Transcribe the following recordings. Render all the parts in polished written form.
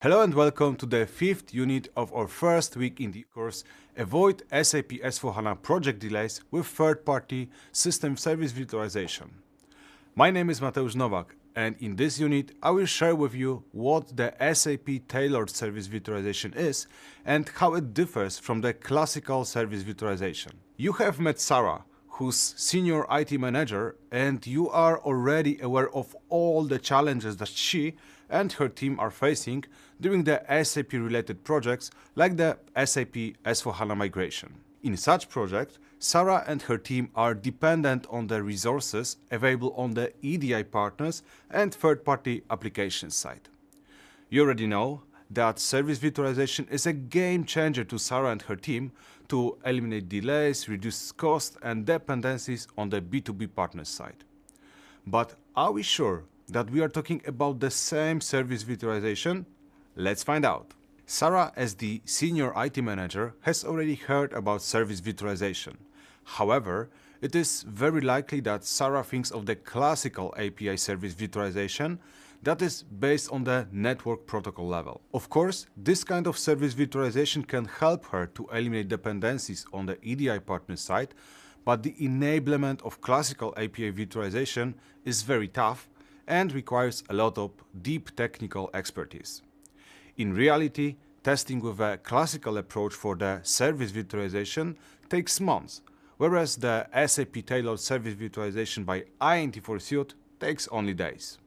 Hello and welcome to the 5th unit of our first week in the course Avoid SAP S4HANA project delays with third-party system service virtualization. My name is Mateusz Nowak, and in this unit I will share with you what the SAP tailored service virtualization is and how it differs from the classical service virtualization. You have met Sarah, who's senior IT manager, and you are already aware of all the challenges that she and her team are facing during the SAP related projects like the SAP S4HANA migration. In such project, Sarah and her team are dependent on the resources available on the EDI partners and third-party applications side. You already know that service virtualization is a game changer to Sarah and her team to eliminate delays, reduce costs and dependencies on the B2B partner side. But are we sure that we are talking about the same service virtualization? Let's find out. Sarah, as the senior IT manager, has already heard about service virtualization. However, it is very likely that Sarah thinks of the classical API service virtualization that is based on the network protocol level. Of course, this kind of service virtualization can help her to eliminate dependencies on the EDI partner side, but the enablement of classical API virtualization is very tough and requires a lot of deep technical expertise. In reality, testing with a classical approach for the service virtualization takes months, whereas the SAP tailored service virtualization by INT4 Suite takes only days.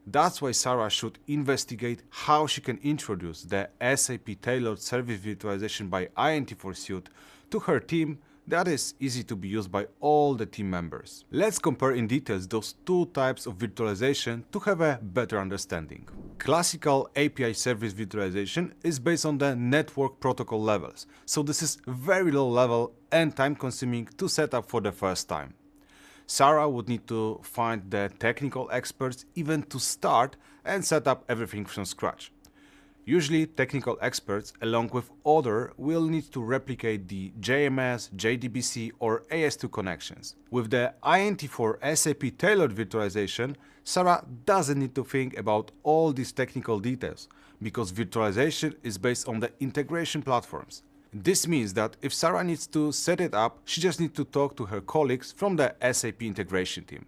That's why Sarah should investigate how she can introduce the SAP tailored service virtualization by INT4 Suite to her team that is easy to be used by all the team members. Let's compare in details those two types of virtualization to have a better understanding. Classical API service virtualization is based on the network protocol levels, so this is very low level and time consuming to set up for the first time. Sarah would need to find the technical experts even to start and set up everything from scratch. Usually, technical experts, along with others, will need to replicate the JMS, JDBC or AS2 connections. With the INT4 SAP tailored virtualization, Sarah doesn't need to think about all these technical details, because virtualization is based on the integration platforms. This means that if Sarah needs to set it up, she just needs to talk to her colleagues from the SAP integration team.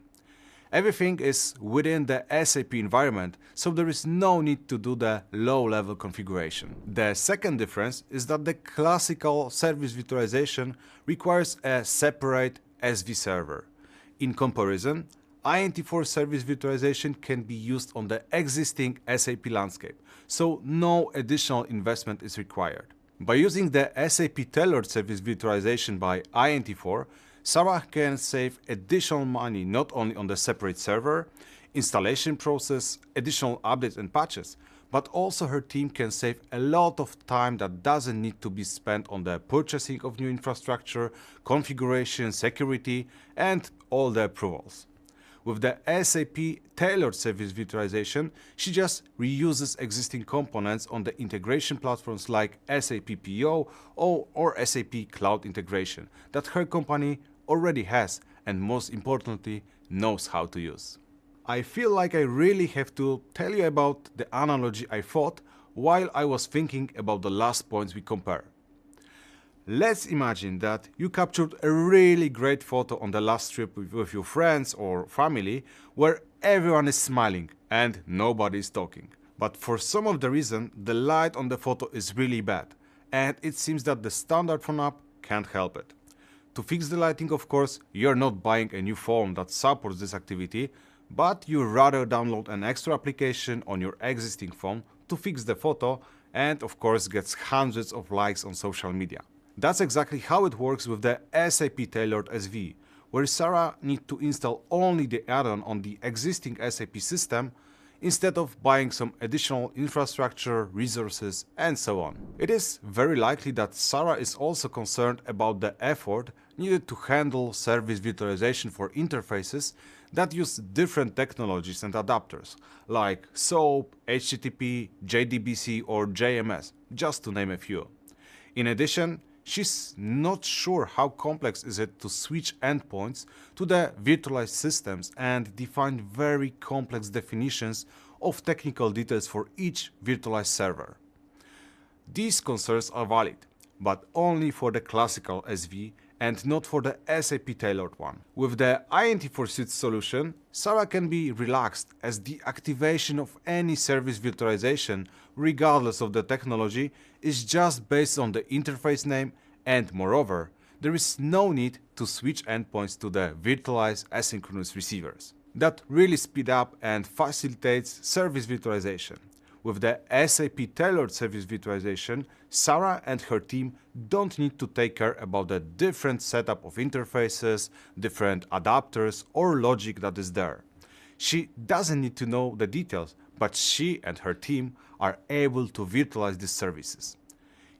Everything is within the SAP environment, so there is no need to do the low-level configuration. The second difference is that the classical service virtualization requires a separate SV server. In comparison, INT4 service virtualization can be used on the existing SAP landscape, so no additional investment is required. By using the SAP tailored service virtualization by INT4, Sarah can save additional money not only on the separate server, installation process, additional updates and patches, but also her team can save a lot of time that doesn't need to be spent on the purchasing of new infrastructure, configuration, security, and all the approvals. With the SAP tailored service virtualization, she just reuses existing components on the integration platforms like SAP PO or SAP Cloud Integration that her company already has and, most importantly, knows how to use. I feel like I really have to tell you about the analogy I thought while I was thinking about the last points we compare. Let's imagine that you captured a really great photo on the last trip with your friends or family where everyone is smiling and nobody is talking. But for some of the reason, the light on the photo is really bad, and it seems that the standard phone app can't help it. To fix the lighting, of course, you're not buying a new phone that supports this activity, but you rather download an extra application on your existing phone to fix the photo and, of course, gets hundreds of likes on social media. That's exactly how it works with the SAP tailored SV, where Sarah needs to install only the add-on on the existing SAP system instead of buying some additional infrastructure, resources, and so on. It is very likely that Sarah is also concerned about the effort needed to handle service virtualization for interfaces that use different technologies and adapters, like SOAP, HTTP, JDBC, or JMS, just to name a few. In addition, she's not sure how complex is it to switch endpoints to the virtualized systems and define very complex definitions of technical details for each virtualized server. These concerns are valid, but only for the classical SV and not for the SAP tailored one. With the INT for Suite solution, Sarah can be relaxed, as the activation of any service virtualization, regardless of the technology, is just based on the interface name, and moreover, there is no need to switch endpoints to the virtualized asynchronous receivers. That really speeds up and facilitates service virtualization. With the SAP tailored service virtualization, Sarah and her team don't need to take care about the different setup of interfaces, different adapters or logic that is there. She doesn't need to know the details, but she and her team are able to virtualize these services.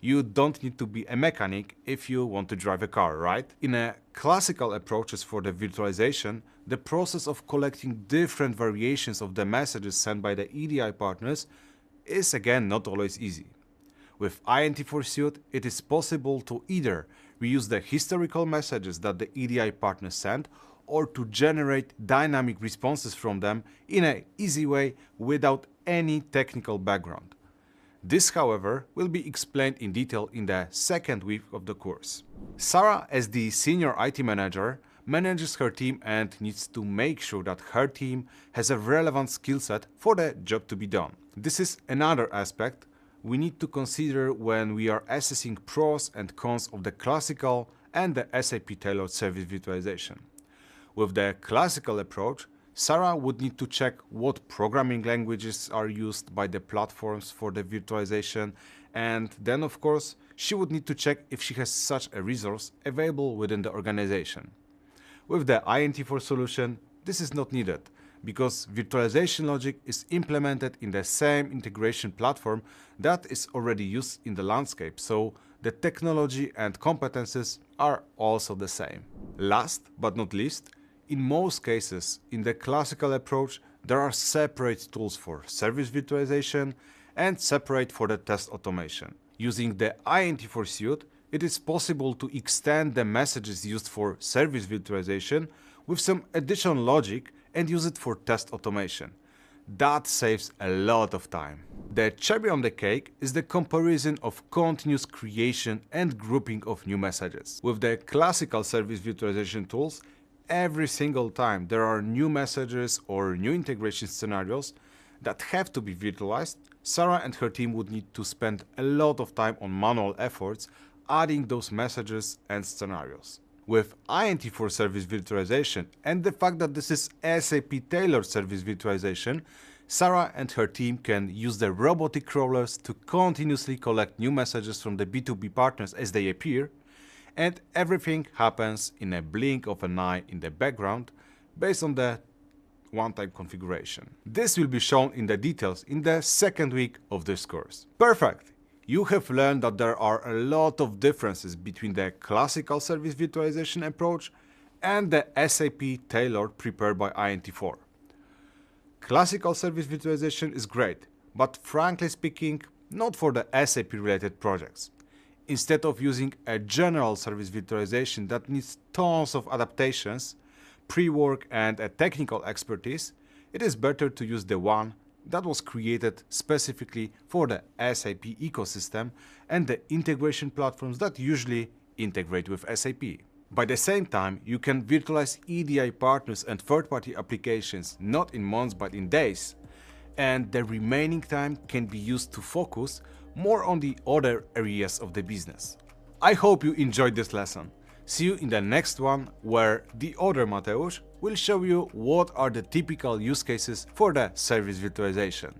You don't need to be a mechanic if you want to drive a car, right? In a classical approaches for the virtualization, the process of collecting different variations of the messages sent by the EDI partners is again not always easy. With INT for Suite, it is possible to either reuse the historical messages that the EDI partners sent, or to generate dynamic responses from them in an easy way without any technical background. This, however, will be explained in detail in the second week of the course. Sarah, as the senior IT manager, manages her team and needs to make sure that her team has a relevant skill set for the job to be done. This is another aspect we need to consider when we are assessing pros and cons of the classical and the SAP tailored service virtualization. With the classical approach, Sarah would need to check what programming languages are used by the platforms for the virtualization, and then of course she would need to check if she has such a resource available within the organization. With the INT4 solution, this is not needed, because virtualization logic is implemented in the same integration platform that is already used in the landscape, so the technology and competences are also the same. Last but not least, in most cases, in the classical approach, there are separate tools for service virtualization and separate for the test automation. Using the INT4 Suite, it is possible to extend the messages used for service virtualization with some additional logic and use it for test automation. That saves a lot of time. The cherry on the cake is the comparison of continuous creation and grouping of new messages. With the classical service virtualization tools, every single time there are new messages or new integration scenarios that have to be virtualized, Sarah and her team would need to spend a lot of time on manual efforts adding those messages and scenarios. With INT4 service virtualization and the fact that this is SAP tailored service virtualization, Sarah and her team can use the robotic crawlers to continuously collect new messages from the B2B partners as they appear, and everything happens in a blink of an eye in the background based on the one-time configuration. This will be shown in the details in the second week of this course. Perfect! You have learned that there are a lot of differences between the classical service virtualization approach and the SAP tailored prepared by INT4. Classical service virtualization is great, but frankly speaking, not for the SAP related projects. Instead of using a general service virtualization that needs tons of adaptations, pre-work and a technical expertise, it is better to use the one that was created specifically for the SAP ecosystem and the integration platforms that usually integrate with SAP. By the same time, you can virtualize EDI partners and third-party applications not in months but in days, and the remaining time can be used to focus more on the other areas of the business. I hope you enjoyed this lesson. See you in the next one, where the other Mateusz will show you what are the typical use cases for the service virtualization.